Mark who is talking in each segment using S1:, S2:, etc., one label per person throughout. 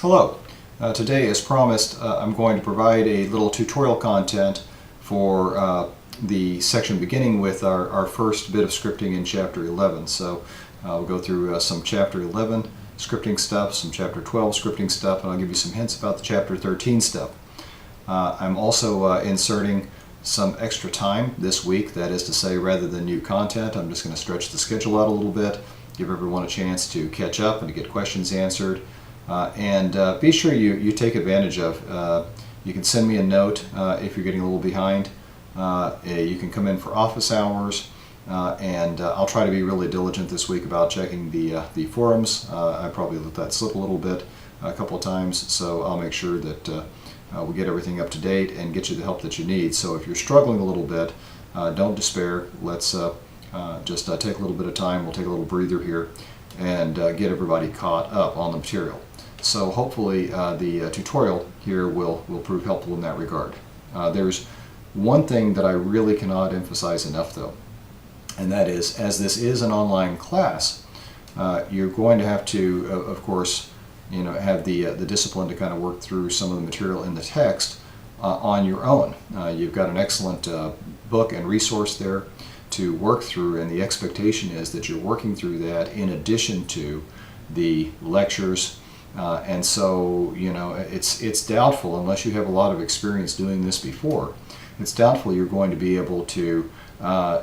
S1: Hello. Today, as promised, I'm going to provide a little tutorial content for the section beginning with our first bit of scripting in Chapter 11. So we'll go through some Chapter 11 scripting stuff, some Chapter 12 scripting stuff, and I'll give you some hints about the Chapter 13 stuff. I'm also inserting some extra time this week. That is to say, rather than new content, I'm just going to stretch the schedule out a little bit, give everyone a chance to catch up and to get questions answered. And be sure you take advantage of. You can send me a note if you're getting a little behind. You can come in for office hours, and I'll try to be really diligent this week about checking the forums. I probably let that slip a little bit a couple of times, so I'll make sure that we get everything up to date and get you the help that you need. So if you're struggling a little bit, don't despair. Let's just take a little bit of time. We'll take a little breather here and get everybody caught up on the material. So hopefully the tutorial here will prove helpful in that regard. There's one thing that I really cannot emphasize enough though, and that is, as this is an online class, you're going to have to, of course, have the discipline to kind of work through some of the material in the text on your own. You've got an excellent book and resource there to work through, and the expectation is that you're working through that in addition to the lectures. And so, it's doubtful, unless you have a lot of experience doing this before, it's doubtful you're going to be able to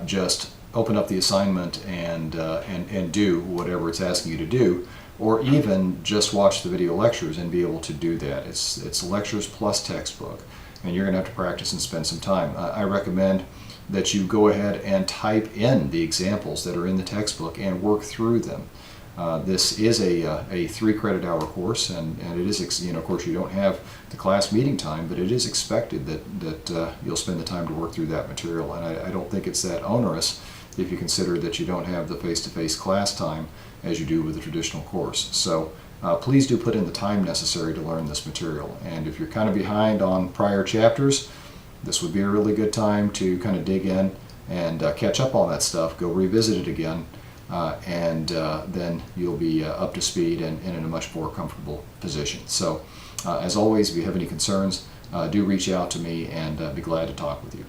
S1: just open up the assignment and do whatever it's asking you to do, or even just watch the video lectures and be able to do that. It's lectures plus textbook, and you're going to have to practice and spend some time. I recommend that you go ahead and type in the examples that are in the textbook and work through them. This is a 3-credit hour course, and it is, of course, you don't have the class meeting time, but it is expected that you'll spend the time to work through that material. And I don't think it's that onerous if you consider that you don't have the face-to-face class time as you do with a traditional course. So please do put in the time necessary to learn this material. And if you're kind of behind on prior chapters, this would be a really good time to kind of dig in and catch up on that stuff, go revisit it again. And then you'll be up to speed and in a much more comfortable position. So, as always, if you have any concerns, do reach out to me, and be glad to talk with you.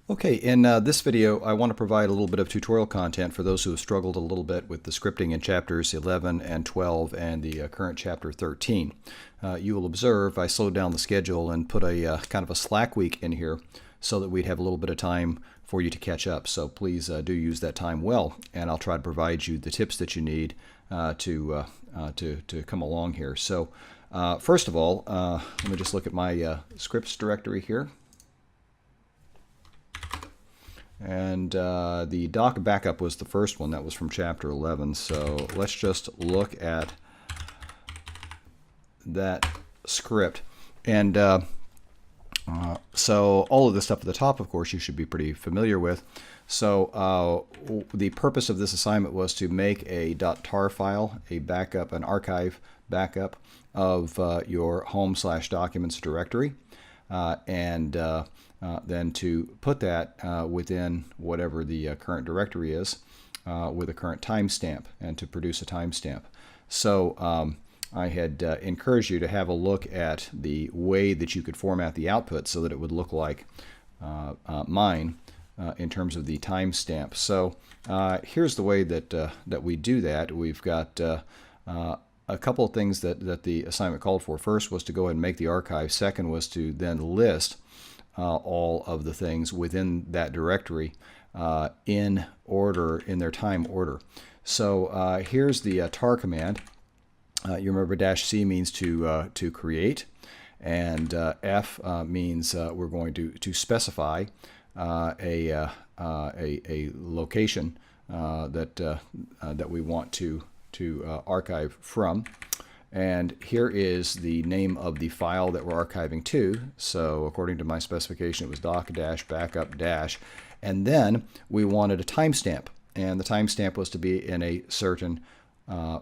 S1: Okay, in this video, I want to provide a little bit of tutorial content for those who have struggled a little bit with the scripting in chapters 11 and 12 and the current chapter 13. You will observe I slowed down the schedule and put a kind of a slack week in here so that we'd have a little bit of time for you to catch up. So please do use that time well, and I'll try to provide you the tips that you need to come along here. So first of all, let me just look at my scripts directory here. And the doc backup was the first one. That was from chapter 11. So let's just look at that script. And so all of this stuff at the top, of course, you should be pretty familiar with. So the purpose of this assignment was to make a .tar file, a backup, an archive backup of your home/documents directory, and then to put that within whatever the current directory is with a current timestamp, and to produce a timestamp. So I had encouraged you to have a look at the way that you could format the output so that it would look like mine in terms of the timestamp. So here's the way that we do that. We've got a couple of things that the assignment called for. First was to go ahead and make the archive. Second was to then list all of the things within that directory in order, in their time order. So here's the tar command. You remember -C means to create, and F means we're going to specify a location that we want to archive from. And here is the name of the file that we're archiving to. So according to my specification, it was doc-backup-, and then we wanted a timestamp, and the timestamp was to be in a certain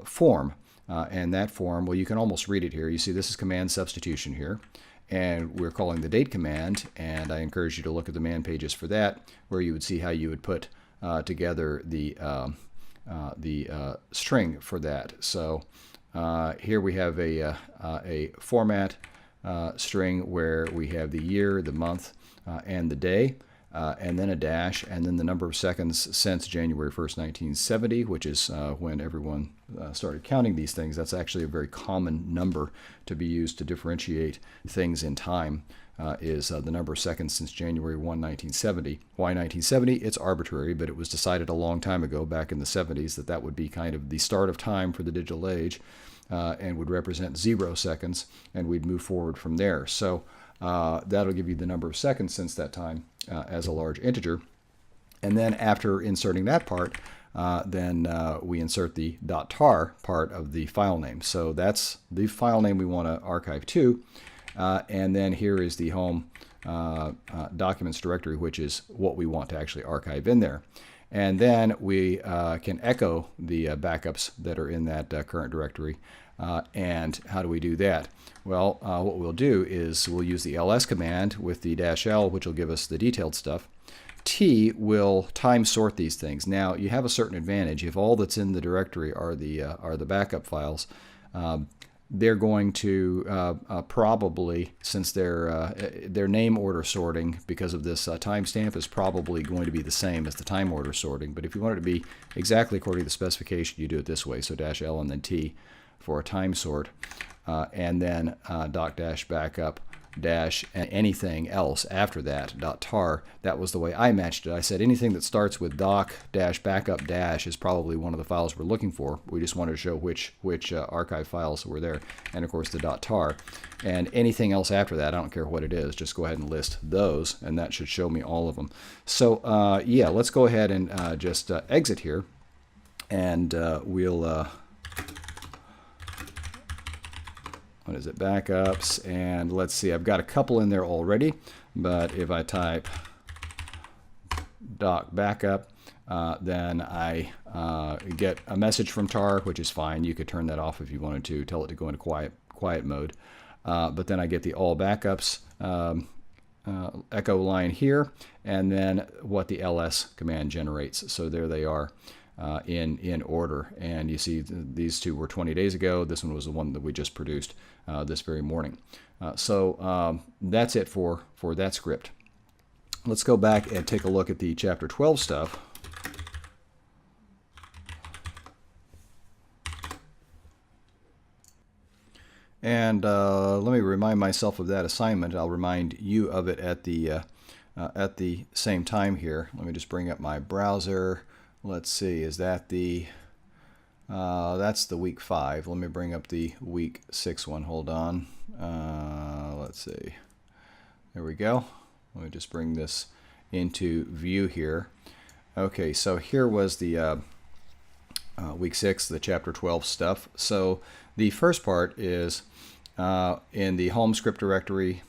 S1: form. And that form, well, you can almost read it here. You see this is command substitution here, and we're calling the date command, and I encourage you to look at the man pages for that, where you would see how you would put together the string for that. So here we have a format string where we have the year, the month, and the day, and then a dash, and then the number of seconds since January 1st, 1970, which is when everyone started counting these things. That's actually a very common number to be used to differentiate things in time, is the number of seconds since January 1, 1970. Why 1970? It's arbitrary, but it was decided a long time ago, back in the 70s, that that would be kind of the start of time for the digital age, and would represent 0 seconds, and we'd move forward from there. So that'll give you the number of seconds since that time as a large integer. And then after inserting that part, then we insert the .tar part of the file name. So that's the file name we want to archive to. And then here is the home documents directory, which is what we want to actually archive in there. And then we can echo the backups that are in that current directory. And how do we do that? Well, what we'll do is we'll use the ls command with the -l, which will give us the detailed stuff. T will time sort these things. Now, you have a certain advantage. If all that's in the directory are the backup files, they're going to probably, since their name order sorting because of this timestamp is probably going to be the same as the time order sorting. But if you want it to be exactly according to the specification, you do it this way. So -l and then T for a time sort, and then doc-backup dash anything else after that, .tar. That was the way I matched it. I said anything that starts with doc-backup dash is probably one of the files we're looking for. We just wanted to show which archive files were there, and of course the .tar. And anything else after that, I don't care what it is, just go ahead and list those, and that should show me all of them. So yeah, let's go ahead and just exit here, and we'll what is it, backups, and let's see, I've got a couple in there already, but if I type doc backup, then I get a message from tar, which is fine. You could turn that off if you wanted to, tell it to go into quiet mode. But then I get the all backups echo line here, and then what the ls command generates. So there they are. In order, and you see these two were 20 days ago. This one was the one that we just produced this very morning. So that's it for that script. Let's go back and take a look at the chapter 12 stuff. And let me remind myself of that assignment. I'll remind you of it at the same time here. Let me just bring up my browser. Let's see, is that that's the week 5. Let me bring up the week 6 one. Hold on. Let's see. There we go. Let me just bring this into view here. Okay, so here was the week 6, the chapter 12 stuff. So the first part is in the home script directory.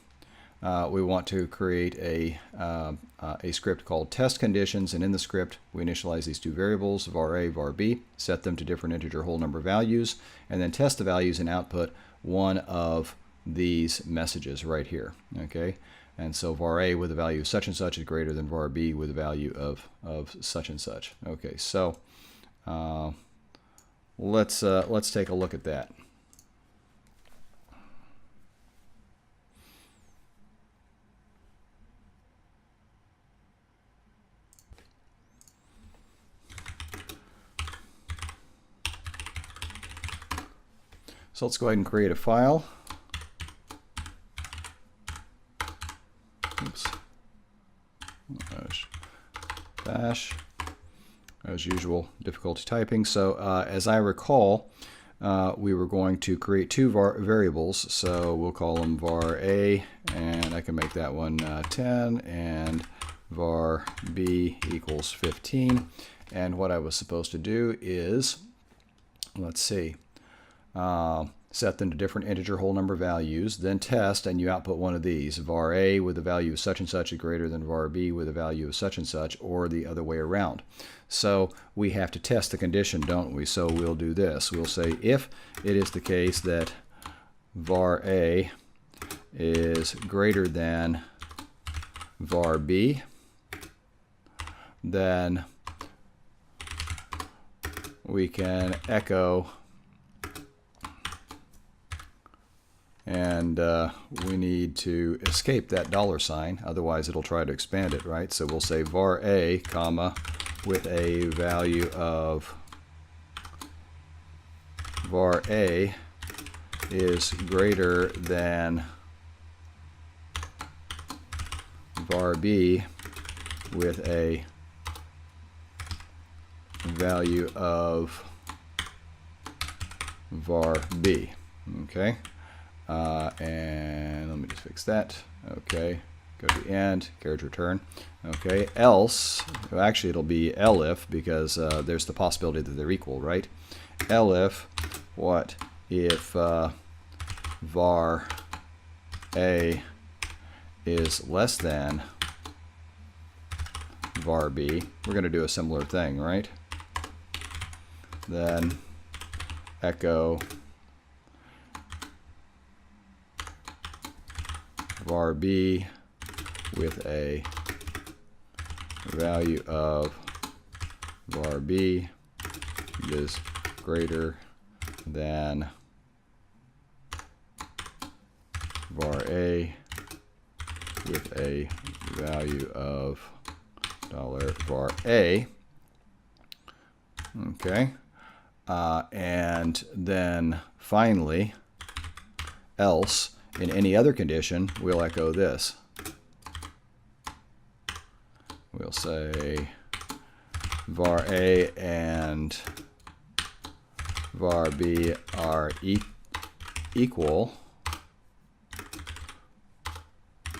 S1: We want to create a script called test conditions, and in the script we initialize these two variables, var a, var b, set them to different integer whole number values, and then test the values and output one of these messages right here. Okay, and so var a with a value of such and such is greater than var b with a value of such and such. Okay, so let's take a look at that. So let's go ahead and create a file. Oops. Bash. As usual, difficulty typing. So as I recall, we were going to create two variables. So we'll call them var a, and I can make that one 10, and var b equals 15. And what I was supposed to do is, let's see, set them to different integer whole number values, then test, and you output one of these. Var a with a value of such and such is greater than var b with a value of such and such, or the other way around. So we have to test the condition, don't we? So we'll do this. We'll say if it is the case that var a is greater than var b, then we can echo, and we need to escape that $sign, otherwise it'll try to expand it, right? So we'll say var a, comma, with a value of var a is greater than var b with a value of var b. Okay, and let me just fix that. Okay, go to the end, carriage return. Okay, else, well, actually it'll be elif, because there's the possibility that they're equal, right? Elif, what if var a is less than var b? We're going to do a similar thing, right? Then echo var b with a value of var b is greater than var a with a value of $var a. Okay, and then finally, else, in any other condition, we'll echo this. We'll say var a and var b are equal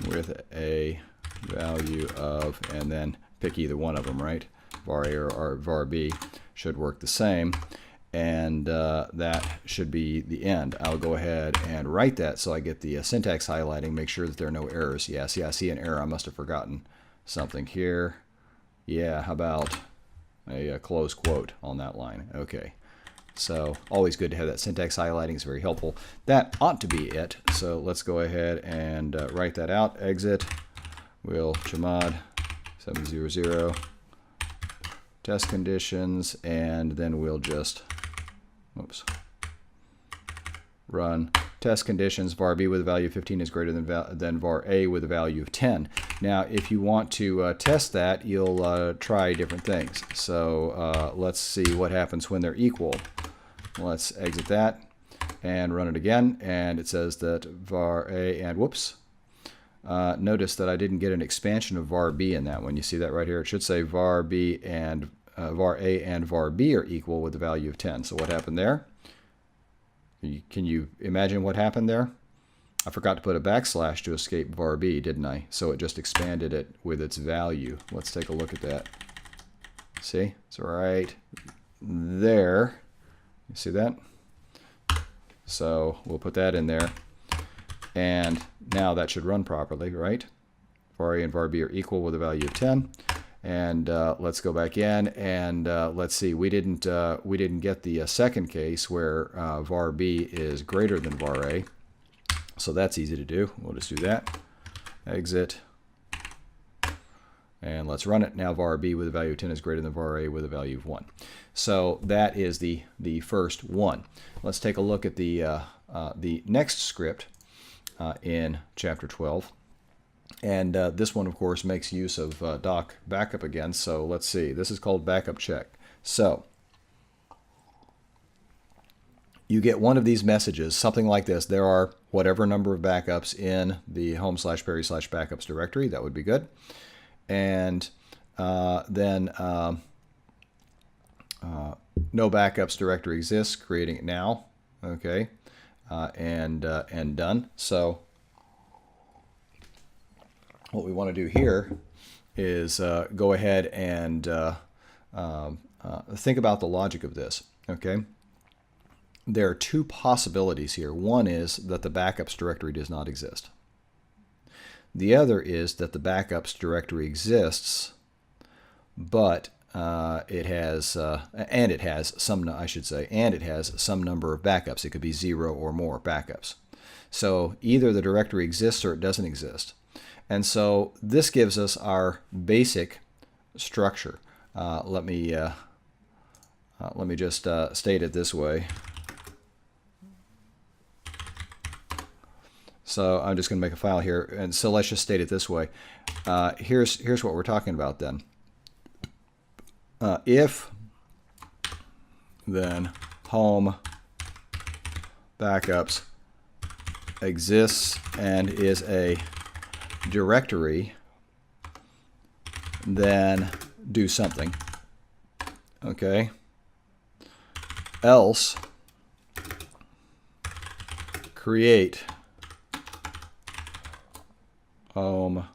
S1: with a value of, and then pick either one of them, right? Var a or var b should work the same, and that should be the end. I'll go ahead and write that so I get the syntax highlighting, make sure that there are no errors. Yeah, see, I see an error. I must have forgotten something here. Yeah, how about a close quote on that line? Okay. So always good to have that syntax highlighting. It's very helpful. That ought to be it. So let's go ahead and write that out. Exit. We'll chmod 700 test conditions, and then we'll just run test conditions. Var b with a value of 15 is greater than var a with a value of 10. Now, if you want to test that, you'll try different things. So let's see what happens when they're equal. Let's exit that and run it again, and it says that var a and whoops. Notice that I didn't get an expansion of var b in that one. You see that right here? It should say var b and var a and var b are equal with a value of 10. So what happened there? Can you imagine what happened there? I forgot to put a backslash to escape var b, didn't I? So it just expanded it with its value. Let's take a look at that. See? It's right there. You see that? So we'll put that in there. And now that should run properly, right? Var a and var b are equal with a value of 10. And let's go back in and let's see. We didn't get the second case where var b is greater than var a. So that's easy to do. We'll just do that. Exit. And let's run it. Now var b with a value of 10 is greater than var a with a value of 1. So that is the first one. Let's take a look at the next script in chapter 12. And this one, of course, makes use of doc backup again. So let's see. This is called backup check. So you get one of these messages, something like this. There are whatever number of backups in the home/Perry/backups directory. That would be good. And then no backups directory exists, creating it now. Okay, and done. So what we want to do here is go ahead and think about the logic of this. Okay, there are two possibilities here. One is that the backups directory does not exist. The other is that the backups directory exists, but it has some number of backups. It could be 0 or more backups. So either the directory exists or it doesn't exist. And so this gives us our basic structure. Let me let me just state it this way. So I'm just going to make a file here, and so let's just state it this way. Here's what we're talking about then. If then home backups exists and is a directory, then do something. Okay. Else create home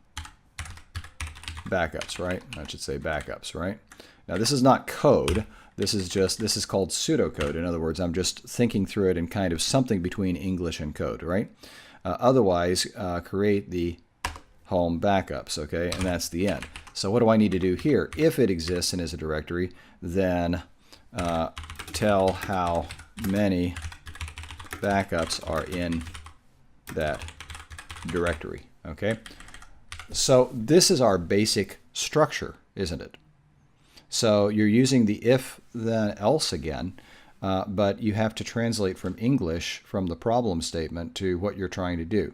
S1: backups, right? I should say backups, right? Now this is not code. This is called pseudocode. In other words, I'm just thinking through it in kind of something between English and code, right? Otherwise, create the home backups, okay? And that's the end. So what do I need to do here? If it exists and is a directory, then tell how many backups are in that directory, okay? So this is our basic structure, isn't it? So you're using the if, then, else again, but you have to translate from English, from the problem statement, to what you're trying to do.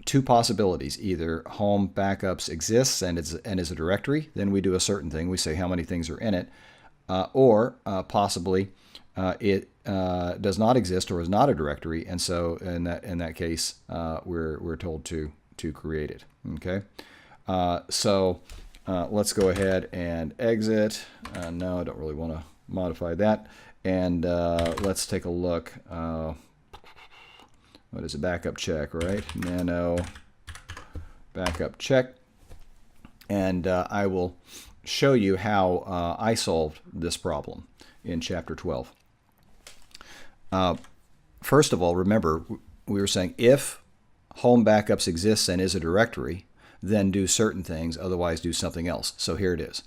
S1: Two possibilities: either home backups exists and is a directory, then we do a certain thing, we say how many things are in it, or possibly it does not exist or is not a directory, and so in that case we're told to create it. Okay, so let's go ahead and exit. No, I don't really want to modify that. And let's take a look. What is a backup check, right? Nano backup check. And I will show you how I solved this problem in Chapter 12. First of all, remember, we were saying if home backups exists and is a directory, then do certain things, otherwise do something else. So here it is.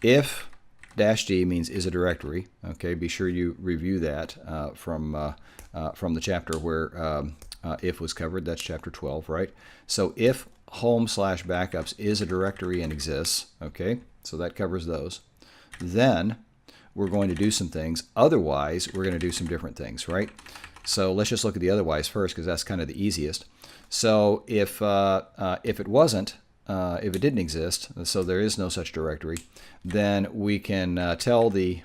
S1: If -d means is a directory, okay, be sure you review that from the chapter where if was covered. That's chapter 12, right? So if home/backups is a directory and exists, okay, so that covers those. Then we're going to do some things. Otherwise, we're going to do some different things, right? So let's just look at the otherwise first, because that's kind of the easiest. So if it wasn't, if it didn't exist, so there is no such directory, then we can tell the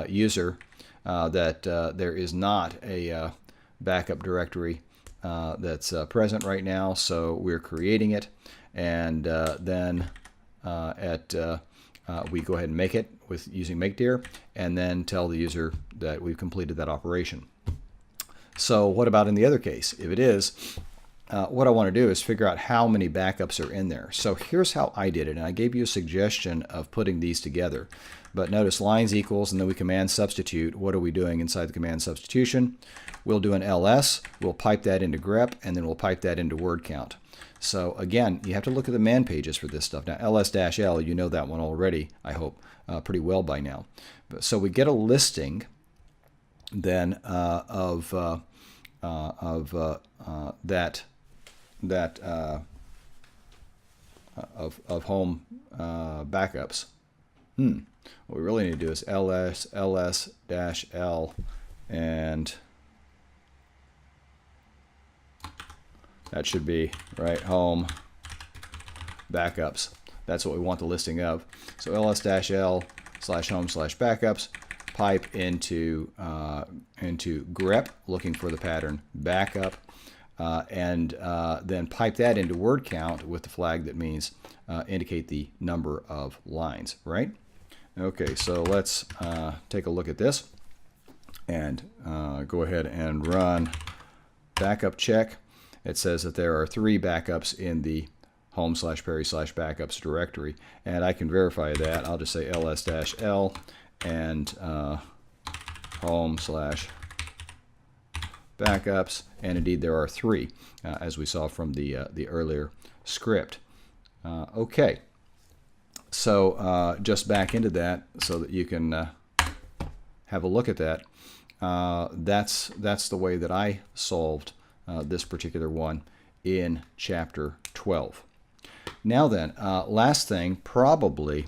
S1: user that there is not a backup directory that's present right now, so we're creating it, and then we go ahead and make it with using makedir, and then tell the user that we've completed that operation. So what about in the other case? If it is, what I want to do is figure out how many backups are in there. So here's how I did it, and I gave you a suggestion of putting these together. But notice lines equals, and then we command substitute. What are we doing inside the command substitution? We'll do an ls, we'll pipe that into grep, and then we'll pipe that into word count. So again, you have to look at the man pages for this stuff. Now ls-l, you know that one already, I hope, pretty well by now. So we get a listing then of home backups. What we really need to do is ls-l, and that should be right, home backups. That's what we want the listing of. So ls-l/home/backups, pipe into grep, looking for the pattern backup, and then pipe that into word count with the flag that means indicate the number of lines, right? Okay, so let's take a look at this and go ahead and run backup check. It says that there are 3 backups in the home/Perry/backups directory, and I can verify that. I'll just say ls-l and home/backups, and indeed there are 3, as we saw from the earlier script. Okay, so just back into that so that you can have a look at that. That's the way that I solved this particular one in chapter 12. Now then, last thing, probably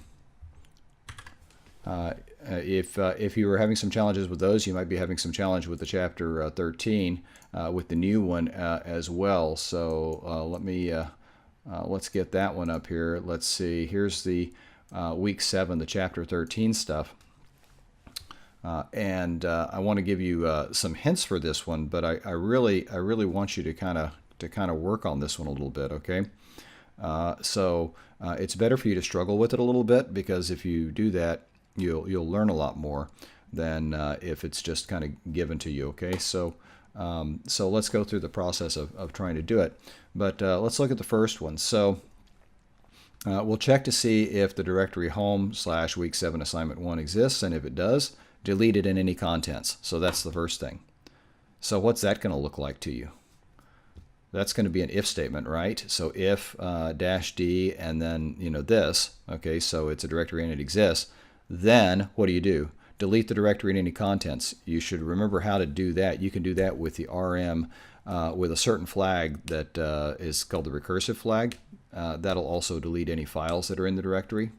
S1: if you were having some challenges with those, you might be having some challenge with the chapter 13 with the new one as well. So let's get that one up here. Let's see. Here's the week 7, the chapter 13 stuff. And I want to give you some hints for this one, but I really want you to kind of work on this one a little bit, okay? So it's better for you to struggle with it a little bit, because if you do that, you'll learn a lot more than if it's just kind of given to you, okay? So let's go through the process of trying to do it. But let's look at the first one. So we'll check to see if the directory home/week 7 assignment 1 exists, and if it does, delete it in any contents. So that's the first thing. So what's that going to look like to you? That's going to be an if statement, right? So if -d and then this, okay, so it's a directory and it exists. Then what do? Delete the directory and any contents. You should remember how to do that. You can do that with the rm with a certain flag that is called the recursive flag. That'll also delete any files that are in the directory.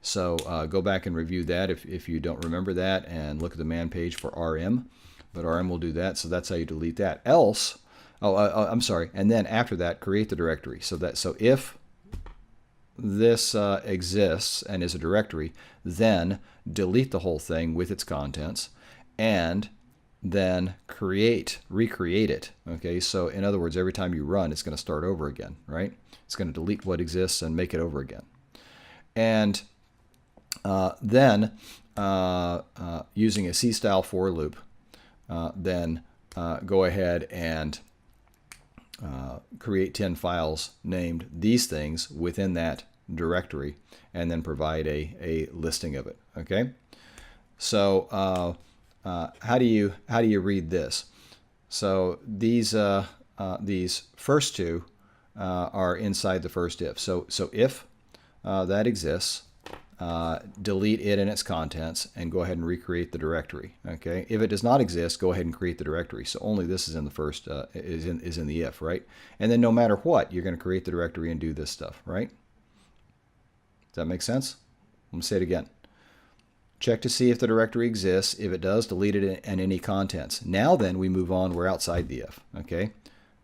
S1: So go back and review that if you don't remember that, and look at the man page for rm. But rm will do that, so that's how you delete that. Else, I'm sorry, and then after that, create the directory. So if this exists and is a directory, then delete the whole thing with its contents, and then recreate it. Okay, so in other words, every time you run, it's going to start over again, right? It's going to delete what exists and make it over again. And then using a C-style for loop, then go ahead and create 10 files named these things within that directory, and then provide a listing of it. Okay, so how do you read this? So these first two are inside the first if. So if that exists, delete it and its contents, and go ahead and recreate the directory. Okay. If it does not exist, go ahead and create the directory. So only this is in the first is in the if, right? And then no matter what, you're going to create the directory and do this stuff, right? Does that make sense? Let me say it again. Check to see if the directory exists. If it does, delete it and any contents. Now then, we move on. We're outside the if. Okay.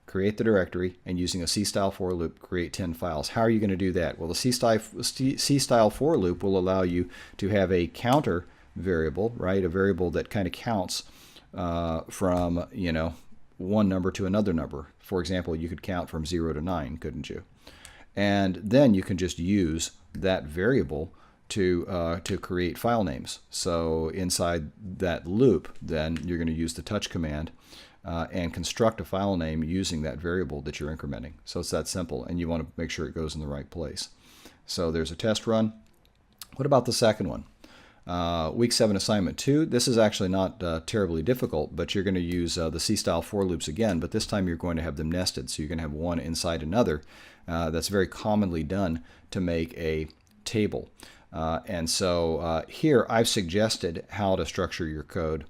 S1: Create the directory, and using a C-style for loop, create 10 files. How are you going to do that? Well, the C-style for loop will allow you to have a counter variable, right? A variable that kind of counts from, one number to another number. For example, you could count from 0 to 9, couldn't you? And then you can just use that variable to create file names. So inside that loop, then you're going to use the touch command and construct a file name using that variable that you're incrementing. So it's that simple, and you want to make sure it goes in the right place. So there's a test run. What about the second one? Week 7 assignment 2. This is actually not terribly difficult, but you're going to use the C-style for loops again, but this time you're going to have them nested. So you're going to have one inside another. That's very commonly done to make a table. And so here I've suggested how to structure your code.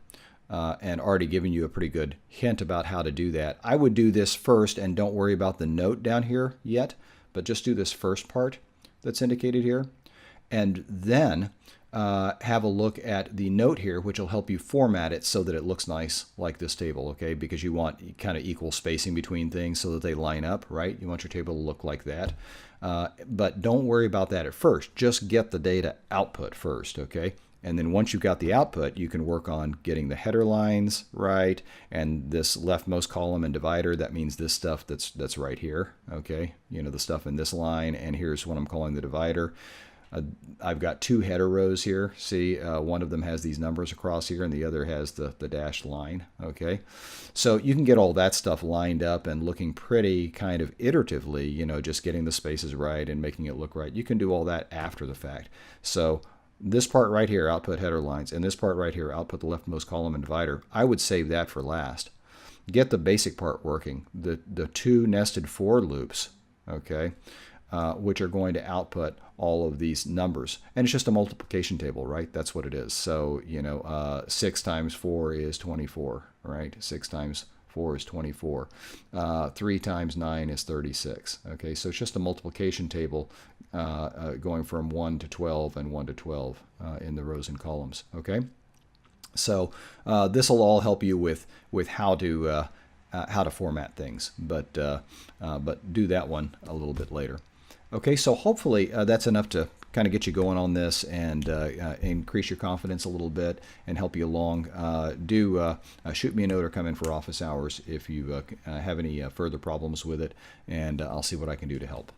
S1: And already given you a pretty good hint about how to do that. I would do this first, and don't worry about the note down here yet, but just do this first part that's indicated here, and then have a look at the note here, which will help you format it so that it looks nice like this table, okay? Because you want kind of equal spacing between things so that they line up, right? You want your table to look like that. But don't worry about that at first. Just get the data output first, okay? And then once you've got the output, you can work on getting the header lines right, and this leftmost column and divider, that means this stuff that's right here, okay? The stuff in this line, and here's what I'm calling the divider. I've got 2 header rows here. See, one of them has these numbers across here, and the other has the dashed line, okay? So you can get all that stuff lined up and looking pretty kind of iteratively, just getting the spaces right and making it look right. You can do all that after the fact. So this part right here, output header lines, and this part right here, output the leftmost column and divider, I would save that for last. Get the basic part working, the 2 nested for loops, okay, which are going to output all of these numbers. And it's just a multiplication table, right? That's what it is. So, 6 times 4 is 24, right? 6 times 4 is 24. 3 times 9 is 36. Okay, so it's just a multiplication table going from 1 to 12 and 1 to 12 in the rows and columns. Okay, so this will all help you with how to format things, but do that one a little bit later. Okay, so hopefully that's enough to kind of get you going on this and increase your confidence a little bit and help you along. Do shoot me a note or come in for office hours if you have any further problems with it, and I'll see what I can do to help.